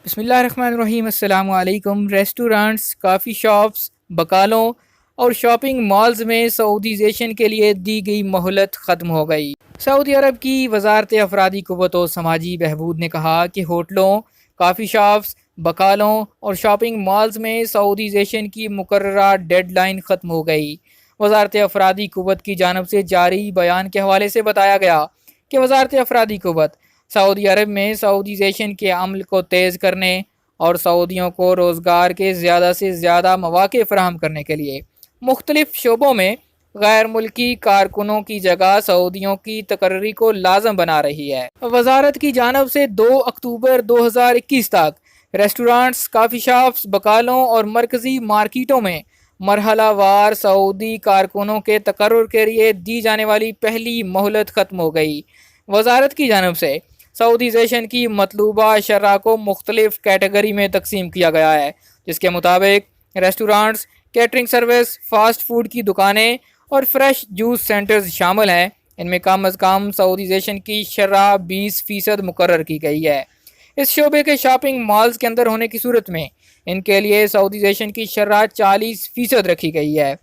بسم اللہ الرحمن الرحیم۔ السلام علیکم۔ ریسٹورانٹس، کافی شاپس، بکالوں اور شاپنگ مالز میں سعودیزیشن کے لیے دی گئی مہلت ختم ہو گئی۔ سعودی عرب کی وزارت افرادی قوت و سماجی بہبود نے کہا کہ ہوٹلوں، کافی شاپس، بکالوں اور شاپنگ مالز میں سعودیزیشن کی مقررہ ڈیڈ لائن ختم ہو گئی۔ وزارت افرادی قوت کی جانب سے جاری بیان کے حوالے سے بتایا گیا کہ وزارت افرادی قوت سعودی عرب میں سعودیزیشن کے عمل کو تیز کرنے اور سعودیوں کو روزگار کے زیادہ سے زیادہ مواقع فراہم کرنے کے لیے مختلف شعبوں میں غیر ملکی کارکنوں کی جگہ سعودیوں کی تقرری کو لازم بنا رہی ہے۔ وزارت کی جانب سے 2 اکتوبر 2021 تک ریسٹورانٹس، کافی شاپس، بکالوں اور مرکزی مارکیٹوں میں مرحلہ وار سعودی کارکنوں کے تقرر کے لیے دی جانے والی پہلی مہلت ختم ہو گئی۔ وزارت کی جانب سے سعودیزیشن کی مطلوبہ شرح کو مختلف کیٹیگری میں تقسیم کیا گیا ہے، جس کے مطابق restaurants, catering service, fast food کی دکانیں اور فریش جوس سینٹرز شامل ہیں۔ ان میں کم از کم سعودیزیشن کی شرح 20% مقرر کی گئی ہے۔ اس شعبے کے شاپنگ مالز کے اندر ہونے کی صورت میں ان کے لیے سعودیزیشن کی شرح 40% رکھی گئی ہے۔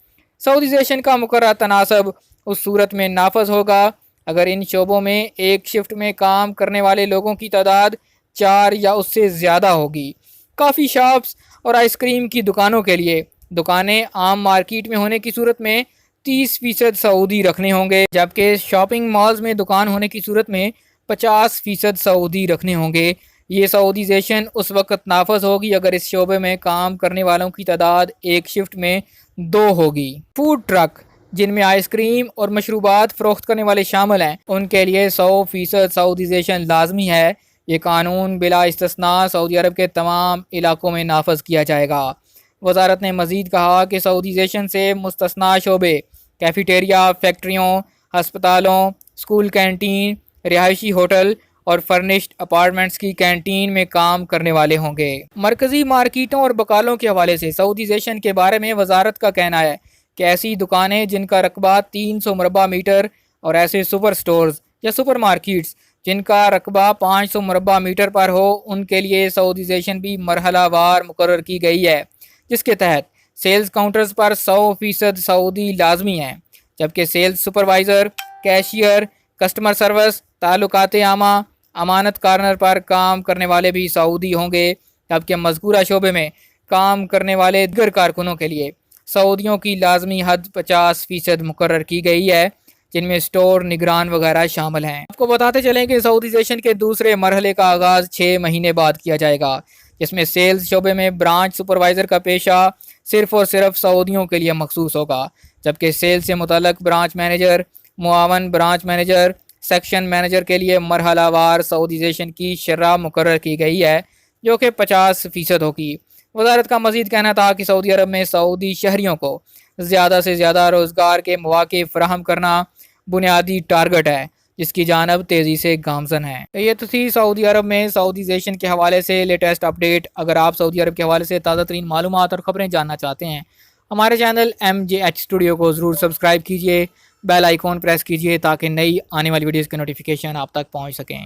سعودیزیشن کا مقررہ تناسب اس صورت میں نافذ ہوگا اگر ان شعبوں میں ایک شفٹ میں کام کرنے والے لوگوں کی تعداد 4 یا اس سے زیادہ ہوگی۔ کافی شاپس اور آئس کریم کی دکانوں کے لیے دکانیں عام مارکیٹ میں ہونے کی صورت میں 30% سعودی رکھنے ہوں گے، جبکہ شاپنگ مالز میں دکان ہونے کی صورت میں 50% سعودی رکھنے ہوں گے۔ یہ سعودیزیشن اس وقت نافذ ہوگی اگر اس شعبے میں کام کرنے والوں کی تعداد ایک شفٹ میں 2 ہوگی۔ فوڈ ٹرک، جن میں آئس کریم اور مشروبات فروخت کرنے والے شامل ہیں، ان کے لیے 100% سعودیزیشن لازمی ہے۔ یہ قانون بلا استثناء سعودی عرب کے تمام علاقوں میں نافذ کیا جائے گا۔ وزارت نے مزید کہا کہ سعودیزیشن سے مستثنیٰ شعبے کیفیٹیریا، فیکٹریوں، ہسپتالوں، اسکول کینٹین، رہائشی ہوٹل اور فرنشڈ اپارٹمنٹس کی کینٹین میں کام کرنے والے ہوں گے۔ مرکزی مارکیٹوں اور بکالوں کے حوالے سے سعودیزیشن کے بارے میں وزارت کا کہنا ہے کہ ایسی دکانیں جن کا رقبہ 300 مربع میٹر اور ایسے سپر سٹورز یا سپر مارکیٹس جن کا رقبہ 500 مربع میٹر پر ہو، ان کے لیے سعودیزیشن بھی مرحلہ وار مقرر کی گئی ہے، جس کے تحت سیلز کاؤنٹرز پر 100% سعودی لازمی ہیں، جبکہ sales supervisor, cashier, customer service, تعلقات عامہ، امانت کارنر پر کام کرنے والے بھی سعودی ہوں گے، جبکہ مذکورہ شعبے میں کام کرنے والے دیگر کارکنوں کے لیے سعودیوں کی لازمی حد 50% مقرر کی گئی ہے، جن میں اسٹور نگران وغیرہ شامل ہیں۔ آپ کو بتاتے چلیں کہ سعودیزیشن کے دوسرے مرحلے کا آغاز 6 مہینے بعد کیا جائے گا، جس میں سیلز شعبے میں برانچ سپروائزر کا پیشہ صرف اور صرف سعودیوں کے لیے مخصوص ہوگا، جبکہ سیلز سے متعلق برانچ مینیجر، معاون برانچ مینیجر، سیکشن مینیجر کے لیے مرحلہ وار سعودیزیشن کی شرح مقرر کی گئی ہے، جو کہ 50% ہوگی۔ وزارت کا مزید کہنا تھا کہ سعودی عرب میں سعودی شہریوں کو زیادہ سے زیادہ روزگار کے مواقع فراہم کرنا بنیادی ٹارگٹ ہے، جس کی جانب تیزی سے گامزن ہے۔ یہ تو تھی سعودی عرب میں سعودیزیشن کے حوالے سے لیٹسٹ اپڈیٹ۔ اگر آپ سعودی عرب کے حوالے سے تازہ ترین معلومات اور خبریں جاننا چاہتے ہیں، ہمارے چینل MJH اسٹوڈیو کو ضرور سبسکرائب کیجئے، بیل آئیکن پریس کیجئے تاکہ نئی آنے والی ویڈیوز کے نوٹیفیکیشن آپ تک پہنچ سکیں۔